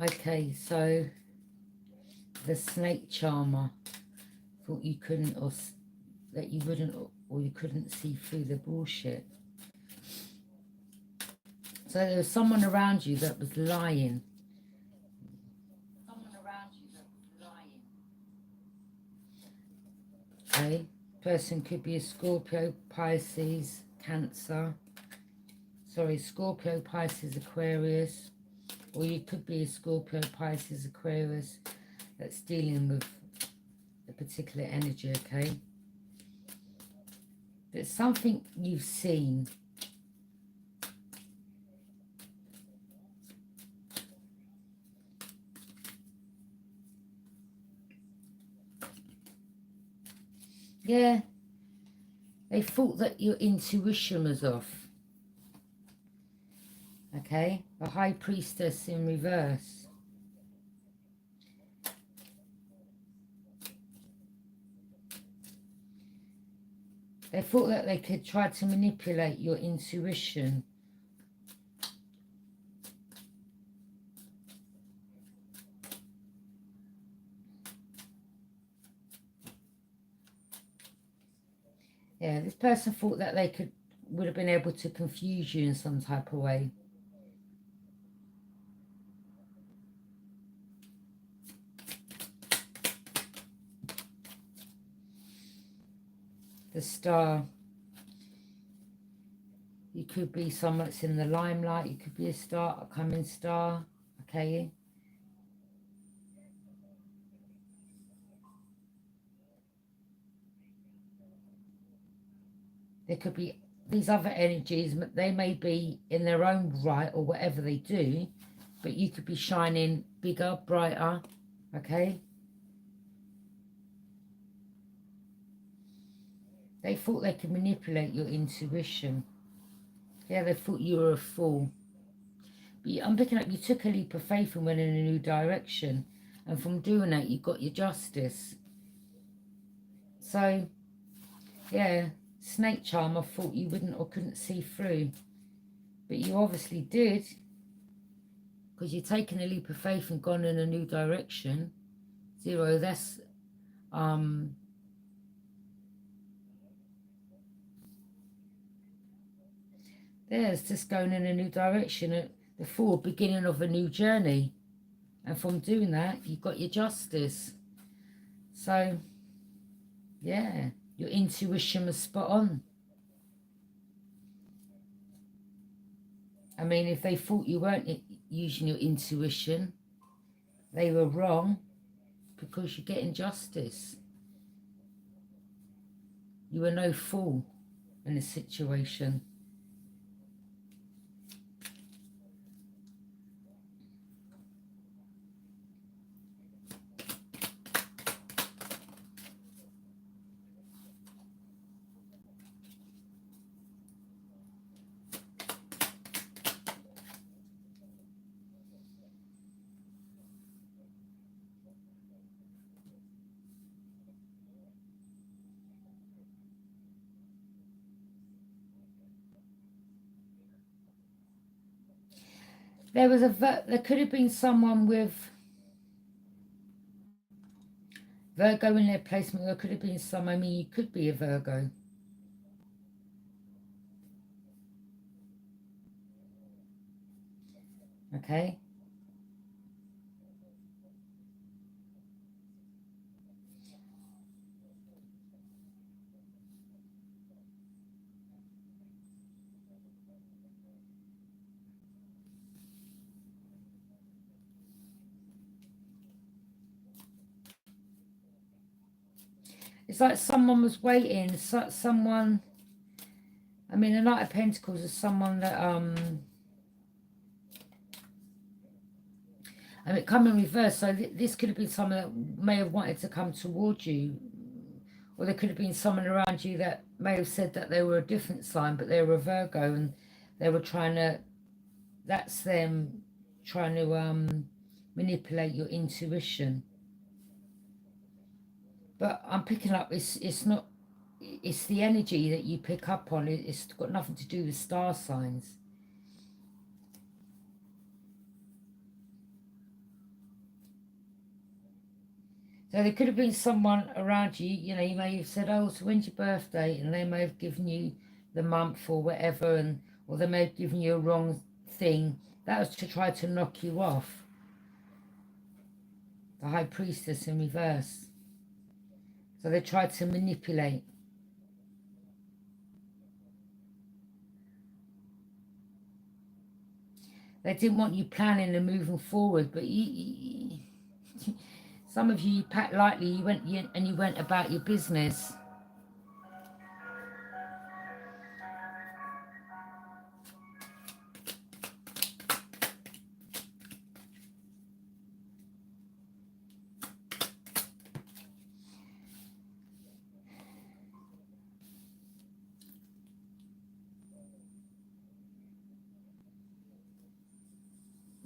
Okay, so the snake charmer thought you couldn't, or that you wouldn't, or you couldn't see through the bullshit. So there was someone around you that was lying. Okay, person could be a Scorpio, Pisces, Cancer. Sorry, Scorpio, Pisces, Aquarius. Or you could be a Scorpio, Pisces, Aquarius that's dealing with a particular energy, okay? There's something you've seen. Yeah, they thought that your intuition was off. Okay, the High Priestess in reverse. They thought that they could try to manipulate your intuition. Yeah, this person thought that they would have been able to confuse you in some type of way. The Star. You could be someone that's in the limelight. You could be a star, a coming star. Okay. There could be these other energies, but they may be in their own right or whatever they do, but you could be shining bigger, brighter. Okay. They thought they could manipulate your intuition. Yeah, they thought you were a fool. But I'm picking up you took a leap of faith and went in a new direction. And from doing that, you got your justice. So, yeah, snake charmer thought you wouldn't or couldn't see through. But you obviously did. Because you've taken a leap of faith and gone in a new direction. Zero, that's... There's just going in a new direction. The full beginning of a new journey. And from doing that, you got your justice. So, yeah, your intuition was spot on. I mean, if they thought you weren't using your intuition, they were wrong because you're getting justice. You were no fool in a situation. There could have been someone with Virgo in their placement. There could have been some. I mean, you could be a Virgo. Okay. It's like someone was waiting. Someone. I mean, the Knight of Pentacles is someone that and it come in reverse, so this could have been someone that may have wanted to come towards you, or there could have been someone around you that may have said that they were a different sign, but they were a Virgo, and they were trying to, that's them trying to manipulate your intuition. But I'm picking up, it's not, it's the energy that you pick up on. It's got nothing to do with star signs. So there could have been someone around you, you know, you may have said, oh, so when's your birthday? And they may have given you the month or whatever, and or they may have given you a wrong thing. That was to try to knock you off. The High Priestess in reverse. So they tried to manipulate. They didn't want you planning and moving forward, but some of you packed lightly, you went about your business.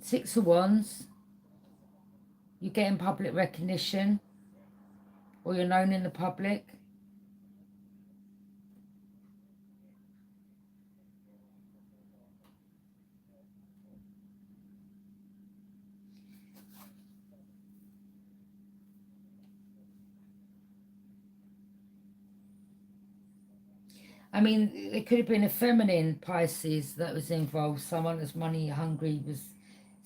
Six of Wands, you're getting public recognition, or you're known in the public. I mean, it could have been a feminine Pisces that was involved. Someone that's money hungry, was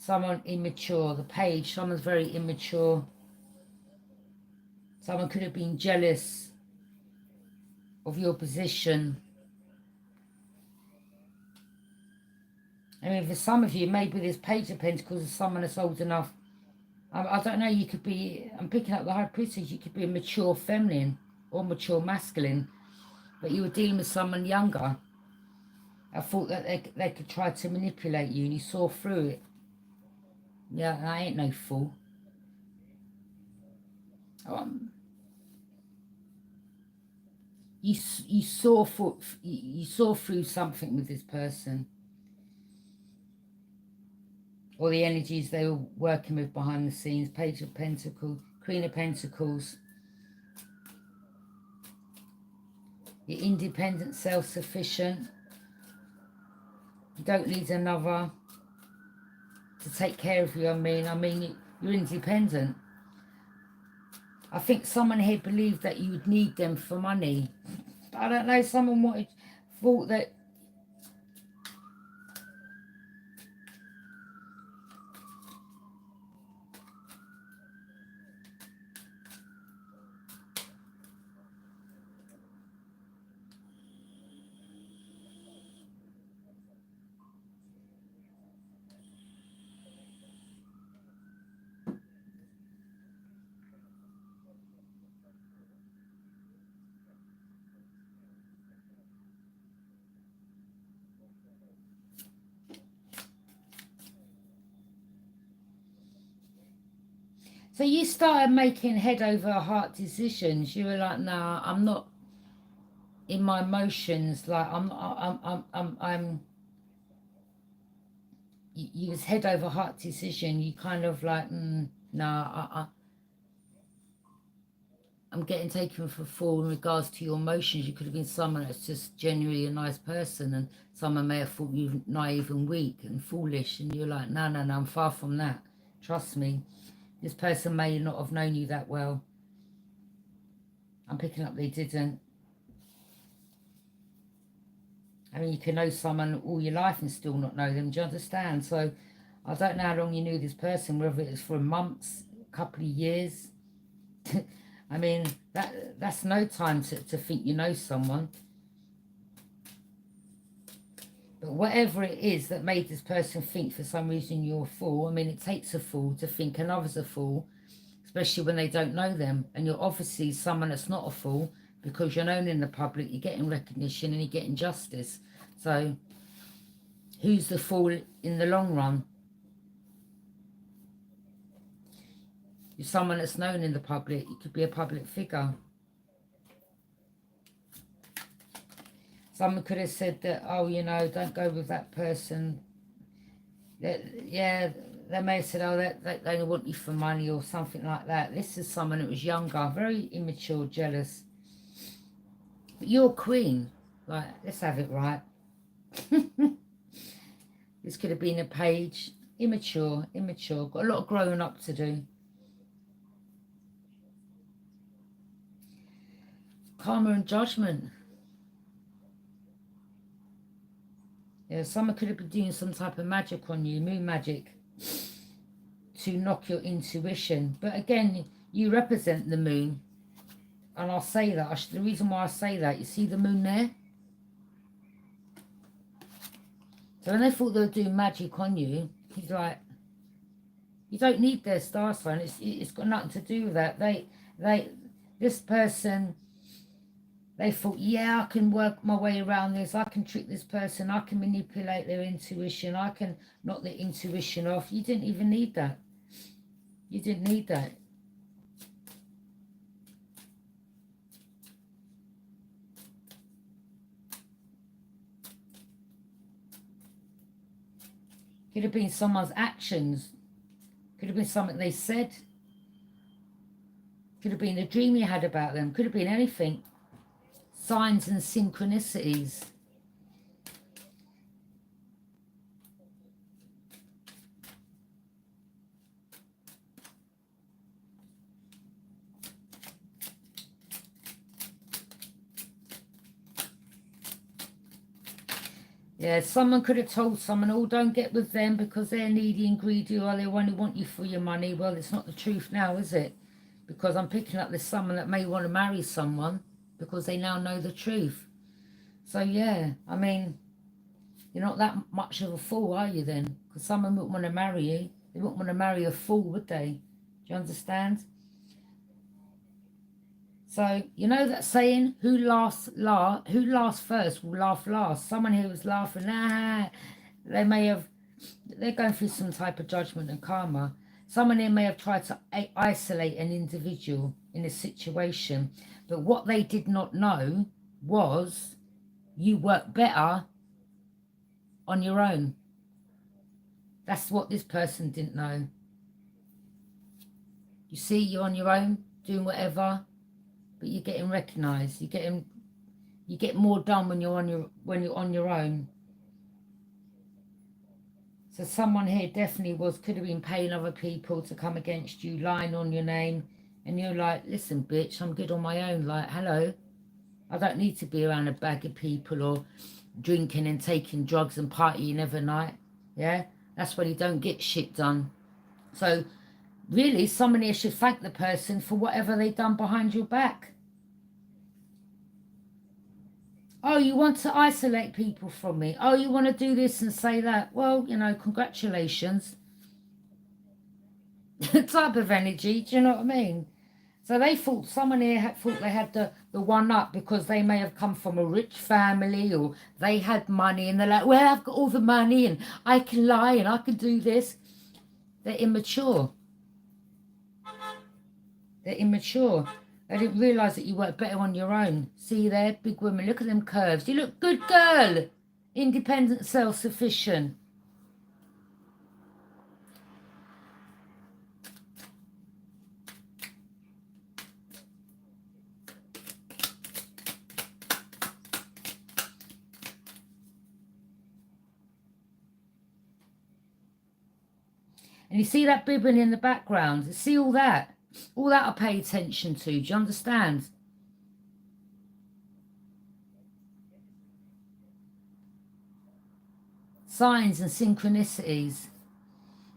someone immature. The Page, someone's very immature. Someone could have been jealous of your position. I mean, for some of you, maybe this Page of Pentacles is someone that's old enough. I don't know, you could be, I'm picking up the High Priestess, you could be a mature feminine or mature masculine, but you were dealing with someone younger. I thought that they could try to manipulate you, and you saw through it. Yeah, I ain't no fool. You saw through something with this person, or the energies they were working with behind the scenes. Page of Pentacles, Queen of Pentacles. You're independent, self-sufficient. You don't need another to take care of you. I mean, you're independent. I think someone here believed that you would need them for money. I don't know, someone thought that so you started making head over heart decisions. You were like, nah, I'm not in my emotions. Like you was head over heart decision. You kind of like, nah, I'm getting taken for a fool in regards to your emotions. You could have been someone that's just genuinely a nice person, and someone may have thought you naive and weak and foolish, and you're like, no, I'm far from that. Trust me. This person may not have known you that well. I'm picking up they didn't. I mean, you can know someone all your life and still not know them. Do you understand? So I don't know how long you knew this person, whether it was for months, a couple of years. I mean, that's no time to think you know someone. But whatever it is that made this person think for some reason you're a fool, I mean, it takes a fool to think another's a fool, especially when they don't know them. And you're obviously someone that's not a fool, because you're known in the public, you're getting recognition and you're getting justice. So who's the fool in the long run? You're someone that's known in the public. You could be a public figure. Someone could have said that, oh, you know, don't go with that person. Yeah, they may have said, oh, they want you for money or something like that. This is someone that was younger, very immature, jealous. But you're queen. Like, let's have it right. This could have been a Page. Immature. Got a lot of growing up to do. Karma and judgment. Yeah, someone could have been doing some type of magic on you, moon magic, to knock your intuition. But again, you represent the moon. And I'll say that. The reason why I say that, you see the moon there? So when they thought they were doing magic on you, he's like, you don't need their star sign. It's got nothing to do with that. This person, they thought, yeah, I can work my way around this. I can trick this person. I can manipulate their intuition. I can knock their intuition off. You didn't even need that. You didn't need that. Could have been someone's actions. Could have been something they said. Could have been a dream you had about them. Could have been anything. Signs and synchronicities. Yeah, someone could have told someone, oh, don't get with them because they're needy and greedy, or they only want you for your money. Well, it's not the truth now, is it? Because I'm picking up this someone that may want to marry someone because they now know the truth. So, yeah, I mean, you're not that much of a fool, are you then? Because someone wouldn't want to marry you. They wouldn't want to marry a fool, would they? Do you understand? So, you know that saying, who laughs first will laugh last. Someone here was laughing, they're going through some type of judgment and karma. Someone here may have tried to isolate an individual in a situation, but what they did not know was you work better on your own. That's what this person didn't know. You see, you're on your own, doing whatever, but you're getting recognised. You get more done when you're on your own. So someone here definitely could have been paying other people to come against you, lying on your name, and you're like, listen, bitch, I'm good on my own. Like, hello, I don't need to be around a bag of people or drinking and taking drugs and partying every night. Yeah, that's when you don't get shit done. So really, someone here should thank the person for whatever they've done behind your back. Oh, you want to isolate people from me. Oh, you want to do this and say that. Well, you know, congratulations. Type of energy, do you know what I mean? So they thought, someone here thought they had the one up because they may have come from a rich family or they had money and they're like, well, I've got all the money and I can lie and I can do this. They're immature. They're immature. They didn't realise that you work better on your own. See there, big women, look at them curves. You look good, girl. Independent, self-sufficient. And you see that bibbing in the background? You see all that? All that I pay attention to. Do you understand? Signs and synchronicities.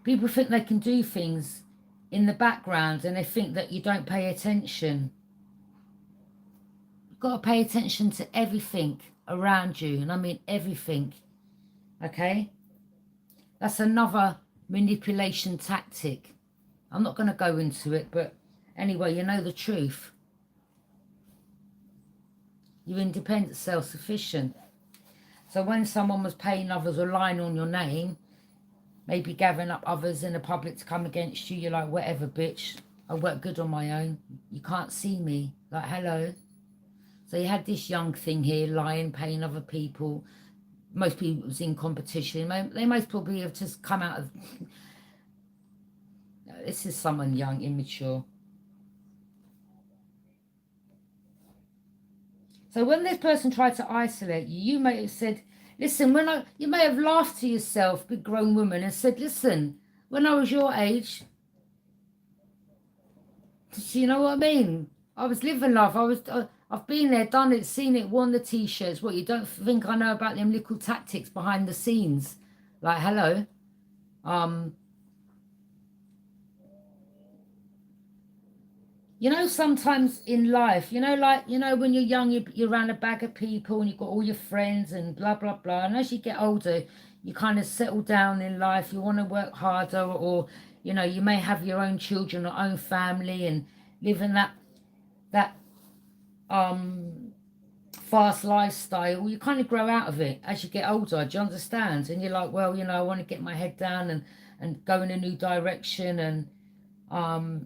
People think they can do things in the background and they think that you don't pay attention. You've got to pay attention to everything around you. And I mean everything. Okay? That's another manipulation tactic. I'm not going to go into it, but anyway, you know the truth. You're independent, self-sufficient. So when someone was paying others or lying on your name, maybe gathering up others in the public to come against you, you're like, whatever, bitch. I work good on my own. You can't see me. Like, hello. So you had this young thing here, lying, paying other people. Most people was in competition. They most probably have just come out of... This is someone young, immature. So when this person tried to isolate you, you may have said, listen, you may have laughed to yourself, big grown woman, and said, listen, when I was your age, you know what I mean? I was living life. I I've been there, done it, seen it, worn the t-shirts. What, you don't think I know about them little tactics behind the scenes? Like, hello. You know, sometimes in life, you know, like, you know, when you're young, you're around a bag of people and you've got all your friends and blah, blah, blah. And as you get older, you kind of settle down in life. You want to work harder, or, you know, you may have your own children or own family and live in that fast lifestyle. You kind of grow out of it as you get older. Do you understand? And you're like, well, you know, I want to get my head down and go in a new direction. And um,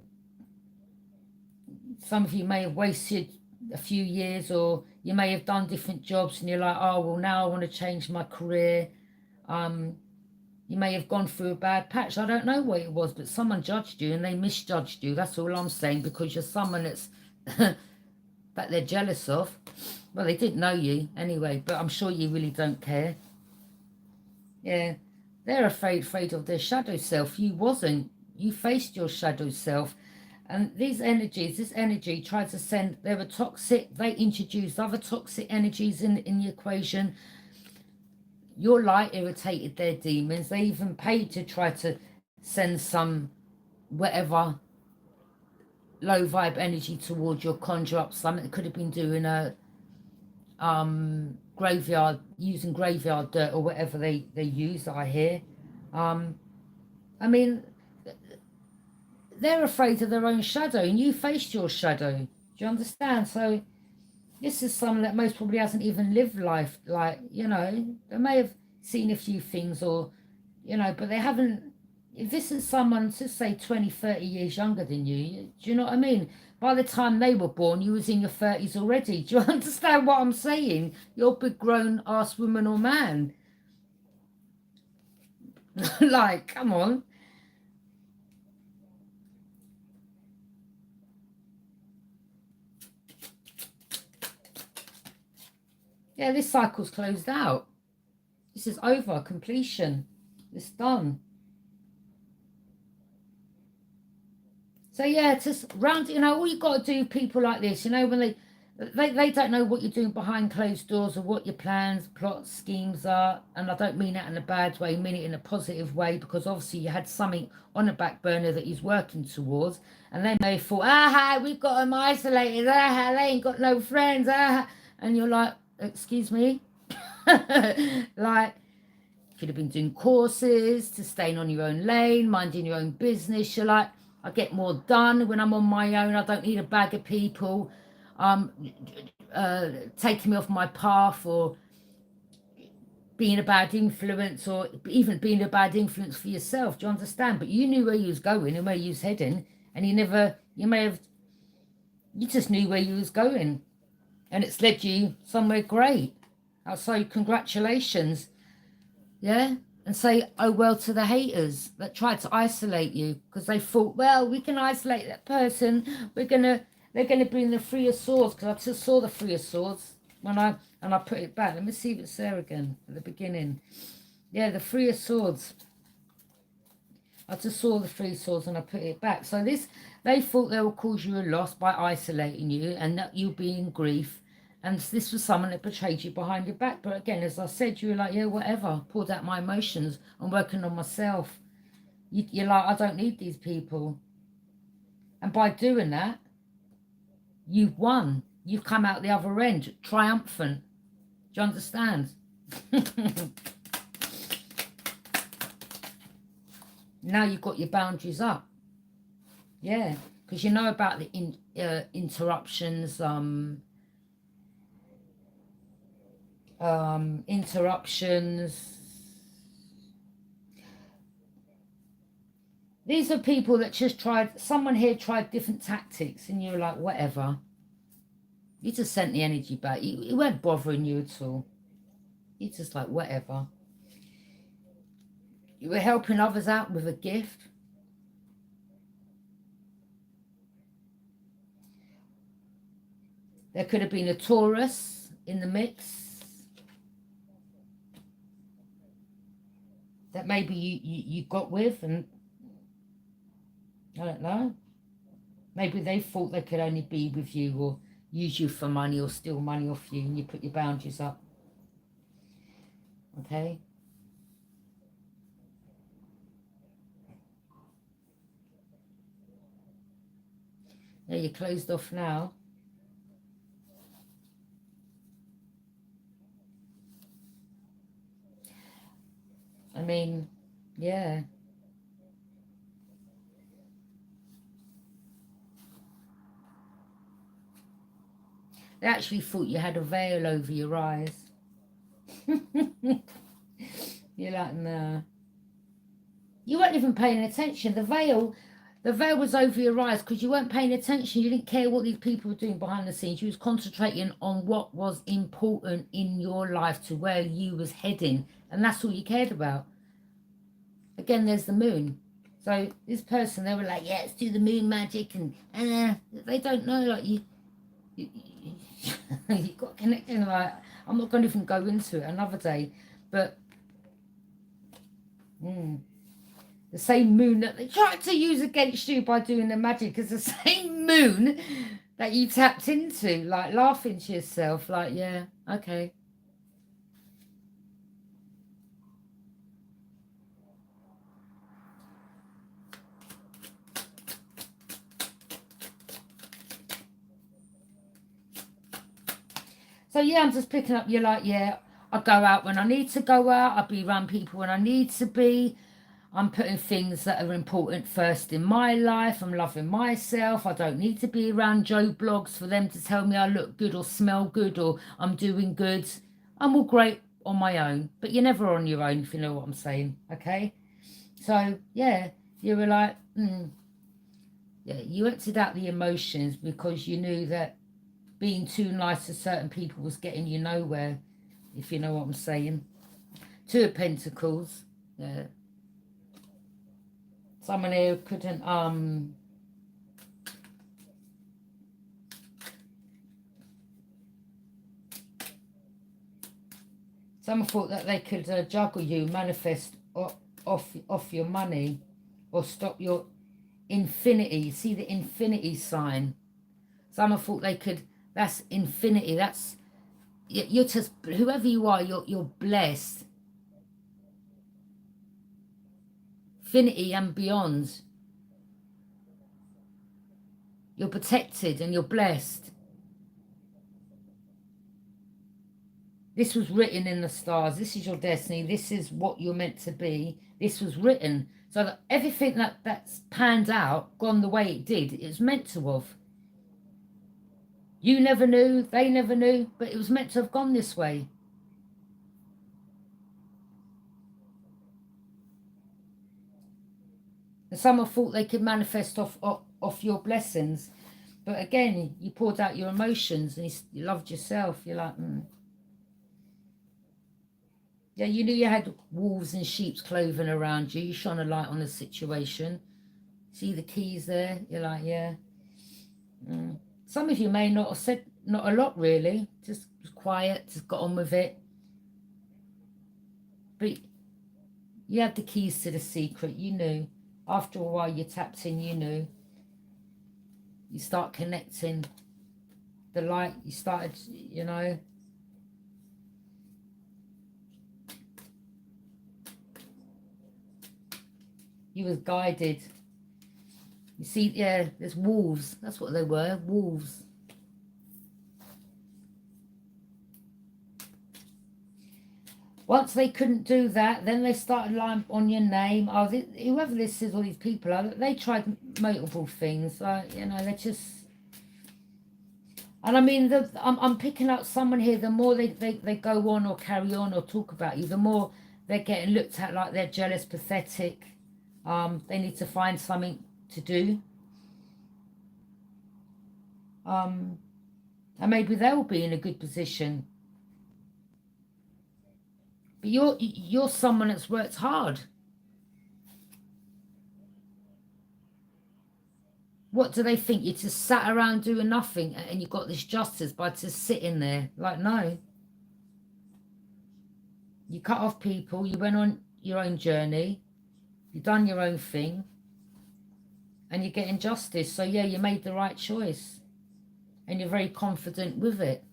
some of you may have wasted a few years, or you may have done different jobs and you're like, oh, well, now I want to change my career. You may have gone through a bad patch. I don't know what it was, but someone judged you and they misjudged you. That's all I'm saying, because you're someone that's that they're jealous of. Well, they didn't know you anyway, but I'm sure you really don't care. Yeah, they're afraid of their shadow self. You wasn't. You faced your shadow self. And these energies, this energy tried to send, they were toxic. They introduced other toxic energies in the equation. Your light irritated their demons. They even paid to try to send some whatever low vibe energy towards your, conjure up something. It could have been doing a graveyard, using graveyard dirt or whatever they use, I hear. I mean, they're afraid of their own shadow, and you faced your shadow. Do you understand? So this is someone that most probably hasn't even lived life. Like, you know, they may have seen a few things, or, you know, but they haven't. If this is someone, just say 20, 30 years younger than you, do you know what I mean? By the time they were born, you was in your 30s already. Do you understand what I'm saying? You're a big grown ass woman or man. Like, come on. Yeah, this cycle's closed out. This is over, completion. It's done. So yeah, just round, you know, all you got to do, people like this, you know, when they don't know what you're doing behind closed doors, or what your plans, plots, schemes are. And I don't mean that in a bad way, I mean it in a positive way, because obviously you had something on the back burner that he's working towards, and they may have thought, aha, we've got them isolated, aha, they ain't got no friends, aha. And you're like, excuse me? Like, could have been doing courses, to staying on your own lane, minding your own business. You're like, I get more done when I'm on my own. I don't need a bag of people taking me off my path, or being a bad influence, or even being a bad influence for yourself. Do you understand? But you knew where you was going and where you was heading, and you just knew where you was going, and it's led you somewhere great. So congratulations. Yeah, and say, oh well, to the haters that tried to isolate you, because they thought, well, we can isolate that person, they're gonna bring the Three of Swords, because I just saw the Three of Swords when I put it back. Let me see if it's there again at the beginning. Yeah, the Three of Swords. I just saw the Three Swords and I put it back. So they thought they would cause you a loss by isolating you, and that you'll be in grief. And this was someone that betrayed you behind your back. But again, as I said, you were like, yeah, whatever. Poured out my emotions. I'm working on myself. You're like, I don't need these people. And by doing that, you've won. You've come out the other end, triumphant. Do you understand? Now you've got your boundaries up. Yeah, because you know about the interruptions, interruptions. These are people that just tried, someone here tried different tactics, and you're like, whatever. You just sent the energy back. It weren't bothering you at all. You just like, whatever. You were helping others out with a gift. There could have been a Taurus in the mix. That maybe you got with, and I don't know. Maybe they thought they could only be with you, or use you for money or steal money off you, and you put your boundaries up. Okay? Yeah, you're closed off now. I mean, yeah. They actually thought you had a veil over your eyes. You're like, no. You weren't even paying attention. The veil was over your eyes because you weren't paying attention. You didn't care what these people were doing behind the scenes. You was concentrating on what was important in your life, to where you was heading. And that's all you cared about. Again, there's the moon. So this person, they were like, yeah, let's do the moon magic. And they don't know, like, you got connected. Like, I'm not going to even go into it another day. But the same moon that they tried to use against you by doing the magic is the same moon that you tapped into, like laughing to yourself, like, yeah, okay. So yeah, I'm just picking up, you're like, yeah, I go out when I need to go out, I be around people when I need to be. I'm putting things that are important first in my life. I'm loving myself. I don't need to be around Joe blogs for them to tell me I look good or smell good or I'm doing good. I'm all great on my own, but you're never on your own, if you know what I'm saying, okay? So, yeah, you were like, yeah, you emptied out the emotions because you knew that being too nice to certain people was getting you nowhere, if you know what I'm saying. Two of Pentacles, yeah. Someone who couldn't, someone thought that they could juggle you, manifest off your money, or stop your infinity. See the infinity sign? Someone thought they could, that's infinity, that's, you're just, whoever you are, you're blessed. Infinity and beyond. You're protected and you're blessed. This was written in the stars. This is your destiny. This is what you're meant to be. This was written. So that everything that's panned out, gone the way it did, it was meant to have. You never knew, they never knew, but it was meant to have gone this way. And someone thought they could manifest off your blessings. But again, you poured out your emotions and you loved yourself. You're like, Yeah, you knew you had wolves in sheep's clothing around you. You shone a light on the situation. See the keys there? You're like, yeah. Some of you may not have said, not a lot really. Just quiet, just got on with it. But you had the keys to the secret. You knew. After a while you tapped in, you knew. You start connecting the light. You started, you know. You was guided. You see, yeah, there's wolves. That's what they were, wolves. Once they couldn't do that, then they started lying on your name. Oh, whoever this is, all these people are, they tried multiple things. You know, they're just... And I mean, I'm picking up someone here, the more they go on or carry on or talk about you, the more they're getting looked at like they're jealous, pathetic. They need to find something to do. And maybe they'll be in a good position. But you're someone that's worked hard. What do they think? You just sat around doing nothing and you got this justice by just sitting there? Like, no. You cut off people. You went on your own journey. You've done your own thing. And you're getting justice. So, yeah, you made the right choice. and you're very confident with it.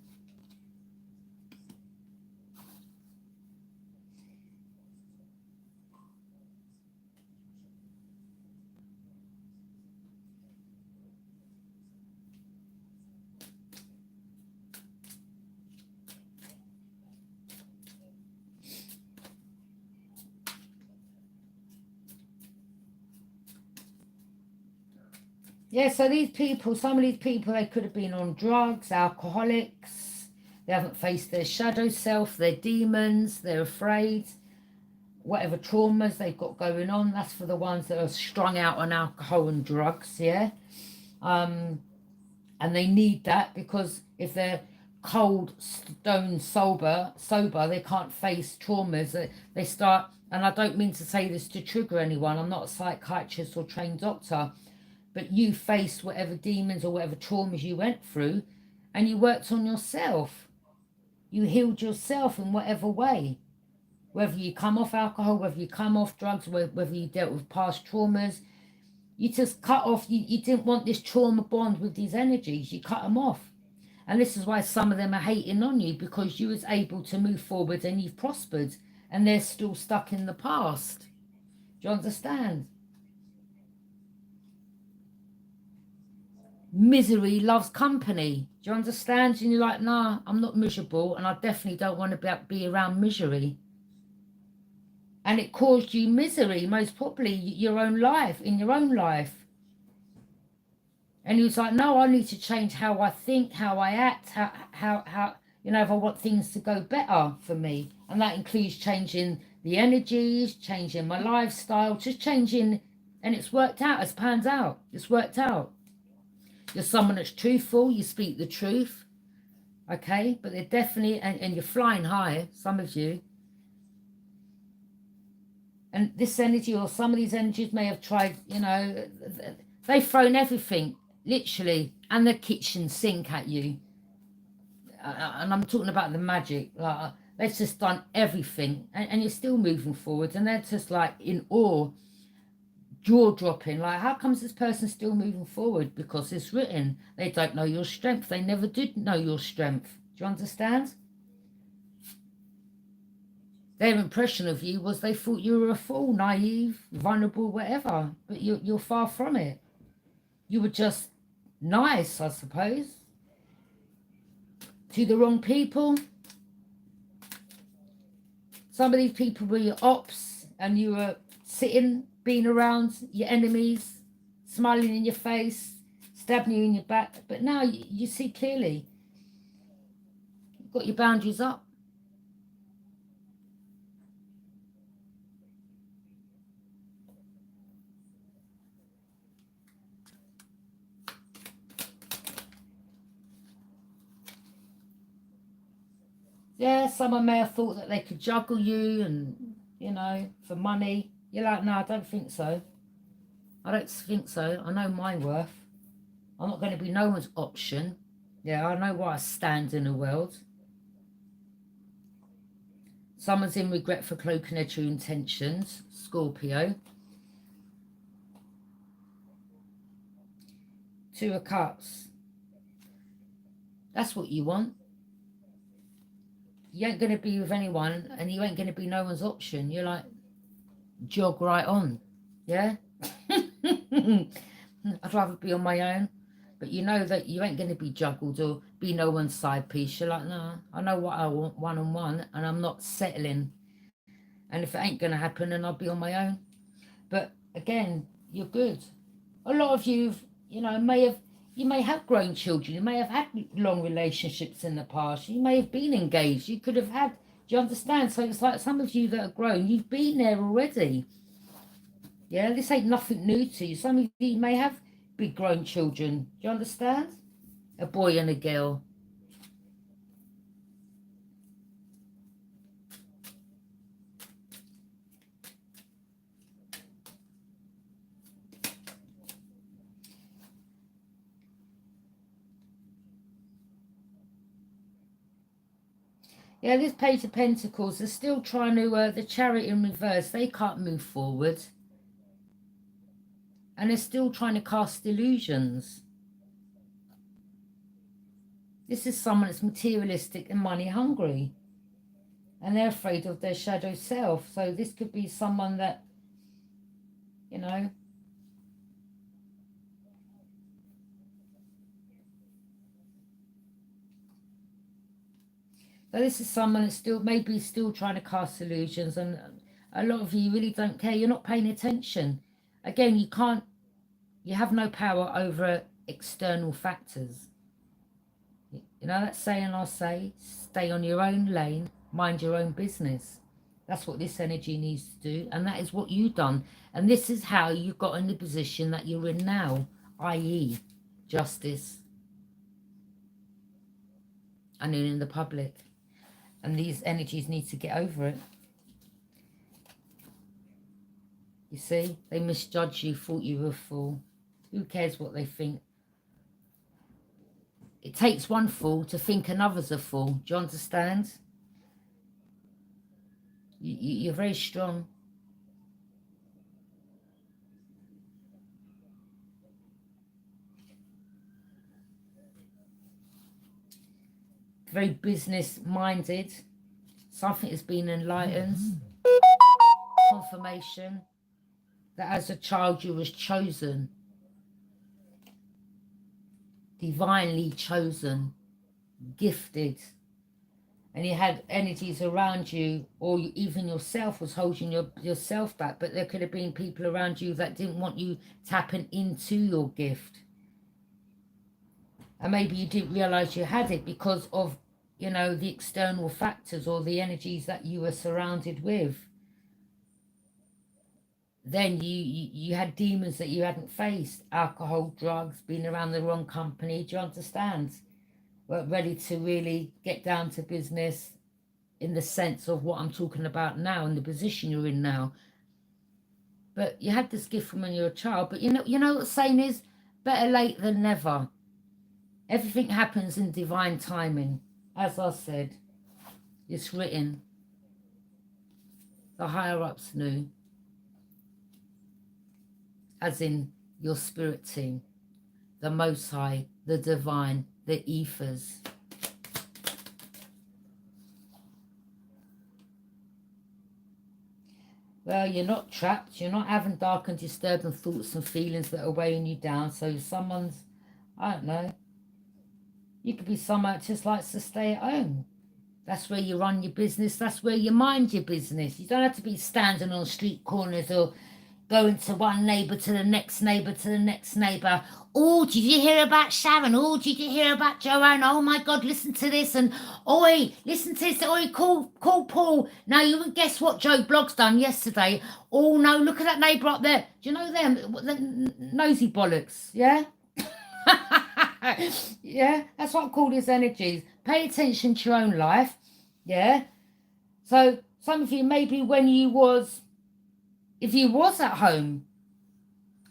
Yeah, so these people, some of these people, they could have been on drugs, alcoholics. They haven't faced their shadow self, their demons, they're afraid. Whatever traumas they've got going on, that's for the ones that are strung out on alcohol and drugs, yeah? And they need that because if they're cold, stone sober, they can't face traumas. They start, and I don't mean to say this to trigger anyone, I'm not a psychiatrist or trained doctor, but you faced whatever demons or whatever traumas you went through, and you worked on yourself. You healed yourself in whatever way. Whether you come off alcohol, whether you come off drugs, whether you dealt with past traumas, you just cut off, you didn't want this trauma bond with these energies, you cut them off. And this is why some of them are hating on you, because you was able to move forward and you've prospered, and they're still stuck in the past. Do you understand? Misery loves company. Do you understand? And you're like, nah, I'm not miserable, and I definitely don't want to be around misery. And it caused you misery, most probably your own life, in your own life. And he was like, no, I need to change how I think, how I act, how you know, if I want things to go better for me. And that includes changing the energies, changing my lifestyle, just changing, and it's worked out, it's panned out, it's worked out. You're someone that's truthful, you speak the truth, okay? But they're definitely, and you're flying high, some of you. And this energy, or some of these energies may have tried, you know, they've thrown everything, literally, and the kitchen sink at you. And I'm talking about the magic. They've just done everything, and you're still moving forward, and they're just like in awe, jaw-dropping. Like, how comes this person still moving forward? Because it's written. They don't know your strength. They never did know your strength. Do you understand? Their impression of you was they thought you were a fool, naive, vulnerable, whatever. But you're far from it. You were just nice, I suppose, to the wrong people. Some of these people were your ops, and you were sitting, being around your enemies, smiling in your face, stabbing you in your back. But now you see clearly. You've got your boundaries up. Yeah, someone may have thought that they could juggle you and, you know, for money. You're like, no, I don't think so. I don't think so. I know my worth. I'm not going to be no one's option. Yeah, I know where I stand in the world. Someone's in regret for cloaking their true intentions. Scorpio. Two of Cups. That's what you want. You ain't going to be with anyone, and you ain't going to be no one's option. You're like, jog right on. Yeah? I'd rather be on my own. But you know that you ain't going to be juggled or be no one's side piece. You're like, no, I know what I want, one-on-one, and I'm not settling. And if it ain't going to happen, then I'll be on my own. But again, you're good. A lot of you, you know, you may have grown children. You may have had long relationships in the past. You may have been engaged. You could have had, do you understand? So it's like some of you that are grown, you've been there already. Yeah, this ain't nothing new to you. Some of you may have big grown children. Do you understand? A boy and a girl. Yeah, this Page of Pentacles, they're still trying to, the Chariot in reverse, they can't move forward. And they're still trying to cast illusions. This is someone that's materialistic and money hungry. And they're afraid of their shadow self. So this could be someone that, you know, but this is someone that's still, maybe still trying to cast illusions. And a lot of you really don't care. You're not paying attention. Again, you have no power over external factors. You know that saying I say, stay on your own lane, mind your own business. That's what this energy needs to do, and that is what you've done. And this is how you got in the position that you're in now, i.e. justice. And in the public. And these energies need to get over it. You see, they misjudged you, thought you were a fool. Who cares what they think? It takes one fool to think another's a fool. Do you understand? You're very strong. Very business-minded. Something has been enlightened. Confirmation that as a child you was chosen. Divinely chosen. Gifted. And you had energies around you, or even yourself was holding yourself back, but there could have been people around you that didn't want you tapping into your gift. And maybe you didn't realize you had it because of, you know, the external factors or the energies that you were surrounded with. Then you had demons that you hadn't faced. Alcohol, drugs, being around the wrong company. Do you understand? Weren't ready to really get down to business in the sense of what I'm talking about now, in the position you're in now. But you had this gift from when you were a child. But you know what the saying is? Better late than never. Everything happens in divine timing. As I said, it's written. The higher-ups knew. As in your spirit team. The Most High, the Divine, the Ethers. Well, you're not trapped. You're not having dark and disturbing thoughts and feelings that are weighing you down. So someone's, I don't know, you could be someone that just likes to stay at home. That's where you run your business. That's where you mind your business. You don't have to be standing on street corners or going to one neighbour to the next neighbour to the next neighbour. Oh, did you hear about Sharon? Oh, did you hear about Joanne? Oh my God, listen to this. And oi, listen to this. Oi, call Paul. Now you wouldn't guess what Joe Blogg's done yesterday. Oh no, look at that neighbour up there. Do you know them? The nosy bollocks, yeah? Yeah, that's what I call these energies. Pay attention to your own life, yeah? So some of you, maybe when you was, if you was at home,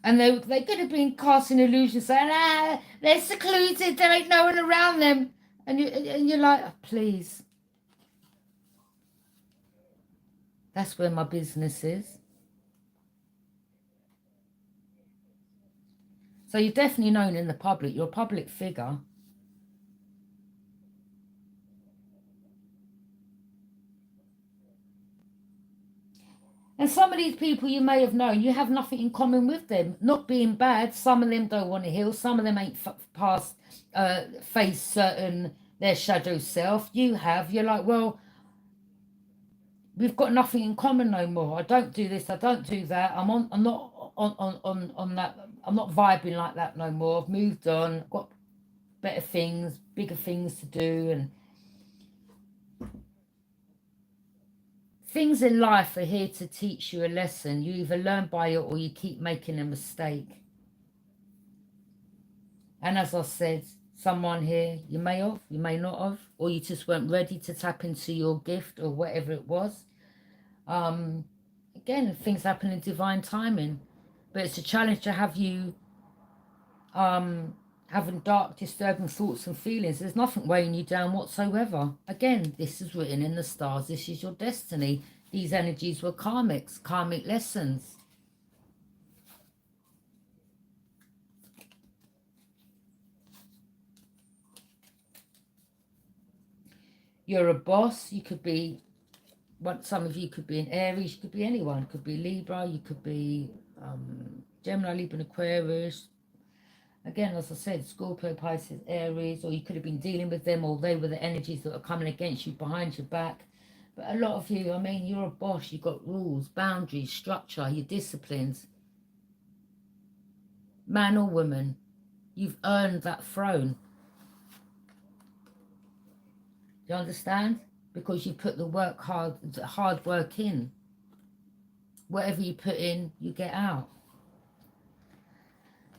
and they could have been casting illusions, saying, they're secluded, there ain't no one around them. And you're like, oh, please. That's where my business is. So you're definitely known in the public. You're a public figure. And some of these people you may have known, you have nothing in common with them. Not being bad, some of them don't want to heal. Some of them ain't face certain their shadow self. You have. You're like, well, we've got nothing in common no more. I don't do this. I don't do that. I'm not on that. I'm not vibing like that no more. I've moved on. I've got better things, bigger things to do, and things in life are here to teach you a lesson. You either learn by it or you keep making a mistake. And as I said, someone here, you may have, you may not have, or you just weren't ready to tap into your gift or whatever it was. Again, things happen in divine timing. But it's a challenge to have you having dark, disturbing thoughts and feelings. There's nothing weighing you down whatsoever. Again, this is written in the stars. This is your destiny. These energies were karmic lessons. You're a boss. You could be, some of you could be an Aries, you could be anyone. Could be Libra, you could be Gemini, Libra, Aquarius. Again, as I said, Scorpio, Pisces, Aries, or you could have been dealing with them, or they were the energies that are coming against you behind your back. But a lot of you, I mean, you're a boss. You've got rules, boundaries, structure, your disciplines. Man or woman, you've earned that throne. Do you understand? Because you put the hard work in. Whatever you put in, you get out.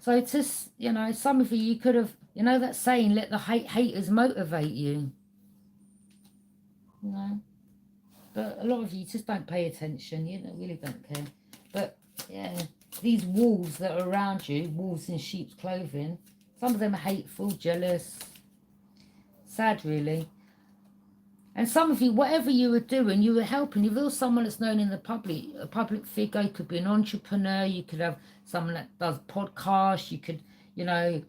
So it's just, you know, some of you could have, you know that saying, let the haters motivate you. You know? But a lot of you just don't pay attention. You really don't care. But, yeah, these wolves that are around you, wolves in sheep's clothing, some of them are hateful, jealous. Sad, really. And some of you, whatever you were doing, you were helping. If there was someone that's known in the public, a public figure, you could be an entrepreneur, you could have someone that does podcasts, you could, you know,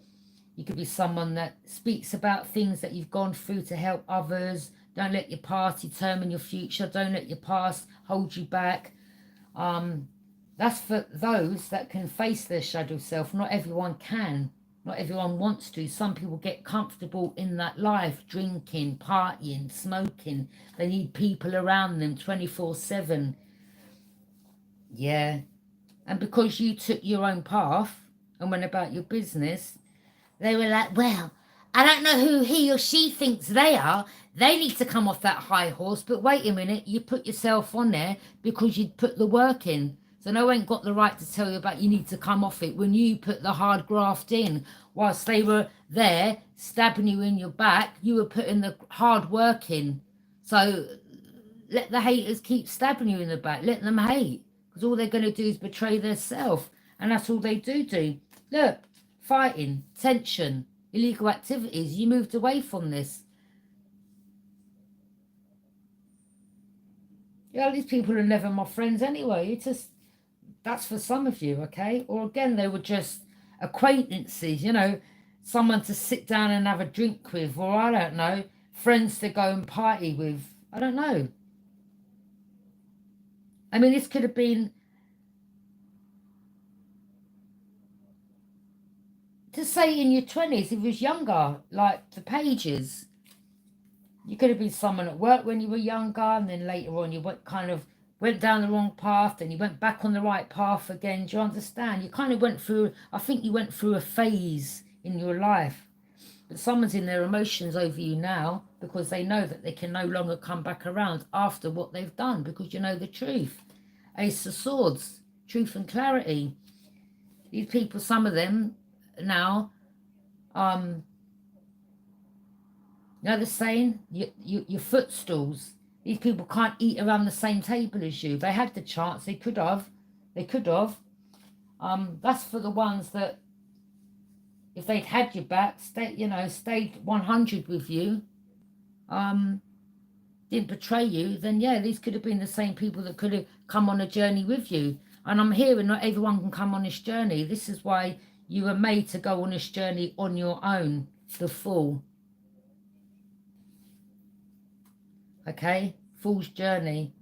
you could be someone that speaks about things that you've gone through to help others. Don't let your past determine your future. Don't let your past hold you back. That's for those that can face their shadow self. Not everyone can. Not everyone wants to. Some people get comfortable in that life, drinking, partying, smoking. They need people around them 24/7. Yeah. And because you took your own path and went about your business, they were like, well, I don't know who he or she thinks they are. They need to come off that high horse. But wait a minute, you put yourself on there because you'd put the work in. So no one got the right to tell you about you need to come off it when you put the hard graft in. Whilst they were there stabbing you in your back, you were putting the hard work in. So let the haters keep stabbing you in the back. Let them hate. Because all they're going to do is betray themselves. And that's all they do. Look, fighting, tension, illegal activities. You moved away from this. Yeah, these people are never my friends anyway. It's just, that's for some of you, okay? Or again, they were just acquaintances, you know, someone to sit down and have a drink with, or I don't know, friends to go and party with. I don't know. I mean, this could have been, to say in your 20s, if it was younger, like the Pages. You could have been someone at work when you were younger, and then later on you went down the wrong path, and you went back on the right path again. Do you understand? You kind of went through, I think you went through a phase in your life. But someone's in their emotions over you now because they know that they can no longer come back around after what they've done, because you know the truth. Ace of Swords, truth and clarity. These people, some of them now, you know the saying, your footstools. These people can't eat around the same table as you. They had the chance. They could have. That's for the ones that, if they'd had your back, stayed 100 with you, didn't betray you, then yeah, these could have been the same people that could have come on a journey with you. And I'm hearing not everyone can come on this journey. This is why you were made to go on this journey on your own, the Fool. Okay, Fool's journey.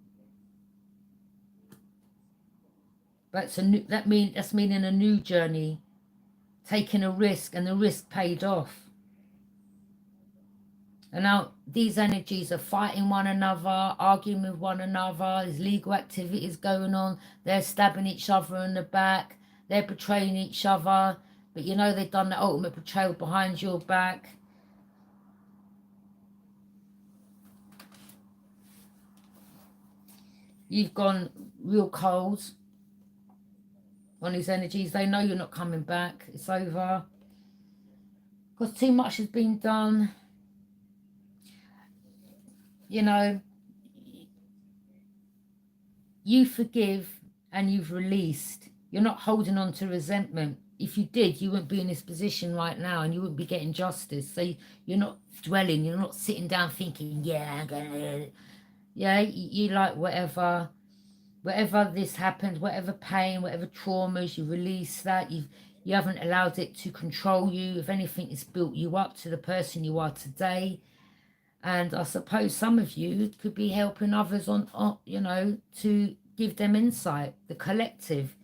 But that's meaning a new journey, taking a risk, and the risk paid off. And now these energies are fighting one another, arguing with one another. There's legal activities going on. They're stabbing each other in the back. They're betraying each other. But you know they've done the ultimate betrayal behind your back. You've gone real cold on these energies. They know you're not coming back. It's over. Because too much has been done. You know, you forgive and you've released. You're not holding on to resentment. If you did, you wouldn't be in this position right now, and you wouldn't be getting justice. So you're not dwelling. You're not sitting down thinking, yeah, I'm gonna... Yeah, you like whatever this happened, whatever pain, whatever traumas, you release that. You haven't allowed it to control you. If anything, it's built you up to the person you are today. And I suppose some of you could be helping others on you know, to give them insight, the collective.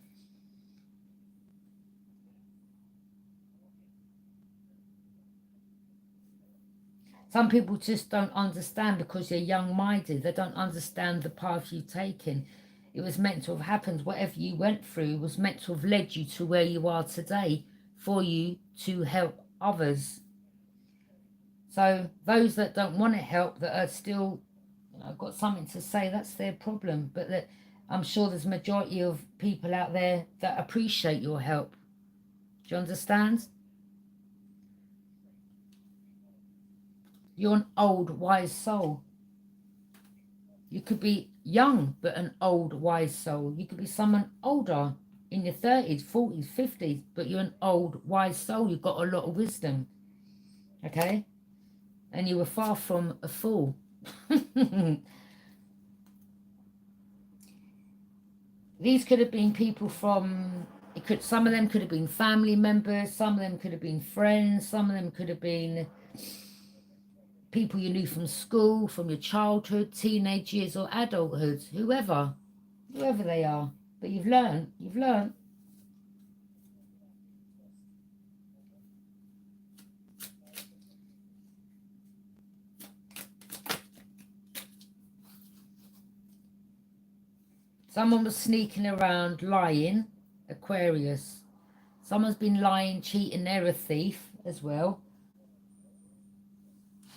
Some people just don't understand because they're young-minded. They don't understand the path you've taken. It was meant to have happened. Whatever you went through was meant to have led you to where you are today for you to help others. So those that don't want to help, that are still, you know, got something to say, that's their problem. But that, I'm sure there's a majority of people out there that appreciate your help. Do you understand? You're an old, wise soul. You could be young, but an old, wise soul. You could be someone older, in your 30s, 40s, 50s, but you're an old, wise soul. You've got a lot of wisdom. Okay? And you were far from a fool. These could have been people from, some of them could have been family members, some of them could have been friends, some of them could have been people you knew from school, from your childhood, teenage years, or adulthood, whoever they are. But you've learned. Someone was sneaking around lying, Aquarius. Someone's been lying, cheating, they're a thief as well.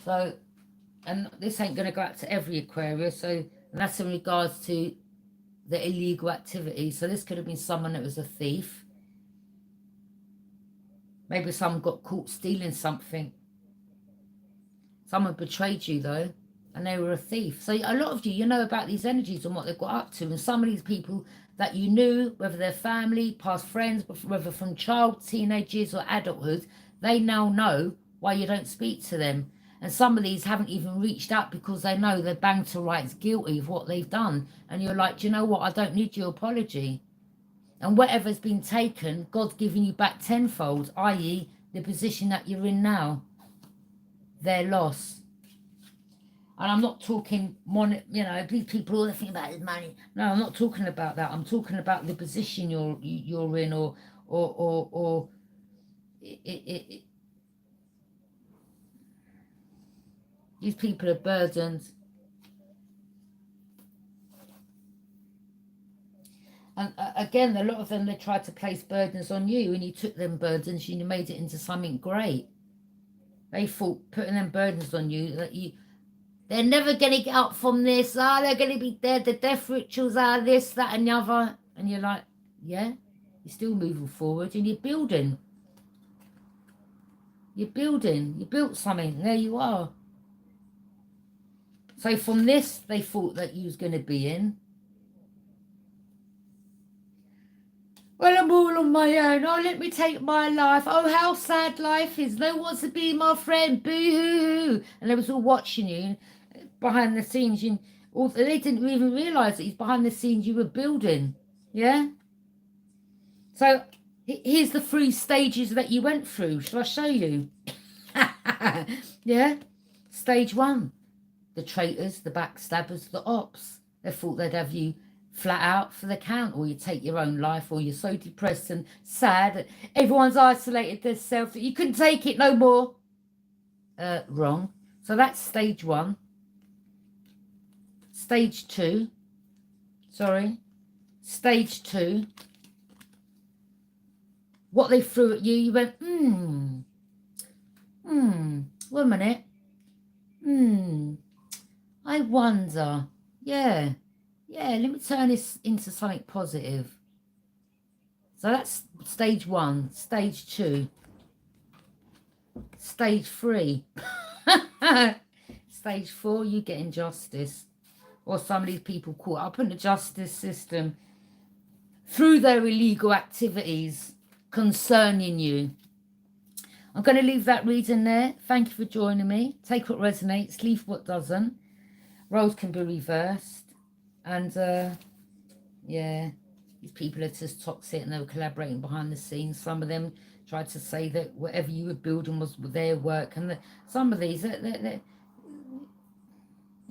So, and this ain't going to go out to every Aquarius, so that's in regards to the illegal activity. So this could have been someone that was a thief. Maybe someone got caught stealing something. Someone betrayed you, though, and they were a thief. So a lot of you, you know about these energies and what they've got up to. And some of these people that you knew, whether they're family, past friends, whether from child, teenage years, or adulthood, they now know why you don't speak to them. And some of these haven't even reached out because they know they're banged to rights guilty of what they've done. And you're like, do you know what? I don't need your apology. And whatever's been taken, God's giving you back tenfold, i.e. the position that you're in now. Their loss. And I'm not talking, you know, these people all they think about is money. No, I'm not talking about that. I'm talking about the position you're in, or these people are burdened. And again, a lot of them, they tried to place burdens on you, and you took them burdens and you made it into something great. They thought putting them burdens on you, that they're never going to get up from this. They're going to be dead. The death rituals are this, that, and the other. And you're like, yeah, you're still moving forward and you're building. You built something. There you are. So from this, they thought that you was going to be in. Well, I'm all on my own. Oh, let me take my life. Oh, how sad life is. No one wants to be my friend. Boo-hoo-hoo. And they was all watching you behind the scenes. They didn't even realise that it's behind the scenes you were building. Yeah? So, here's the 3 stages that you went through. Shall I show you? Yeah? Stage 1. The traitors, the backstabbers, the ops. They thought they'd have you flat out for the count, or you take your own life, or you're so depressed and sad that everyone's isolated themselves that you couldn't take it no more. Wrong. So that's stage 1. Stage 2. Sorry. Stage 2. What they threw at you, you went, wait a minute. I wonder. Yeah, let me turn this into something positive. So that's stage 1. Stage 2. Stage 3. Stage 4, you get injustice. Or some of these people caught up in the justice system through their illegal activities concerning you. I'm going to leave that reading there. Thank you for joining me. Take what resonates, leave what doesn't. Roles can be reversed. And, yeah, these people are just toxic and they were collaborating behind the scenes. Some of them tried to say that whatever you were building was their work. And some of these,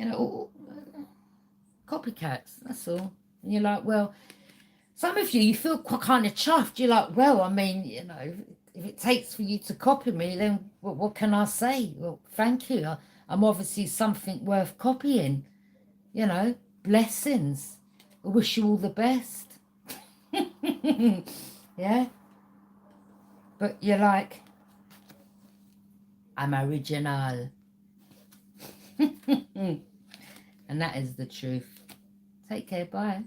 You know, copycats, that's all. And you're like, well, some of you feel kind of chuffed. You're like, well, I mean, you know, if it takes for you to copy me, then what can I say? Well, thank you. I'm obviously something worth copying. You know, blessings. I wish you all the best. Yeah? But you're like, I'm original. And that is the truth. Take care. Bye.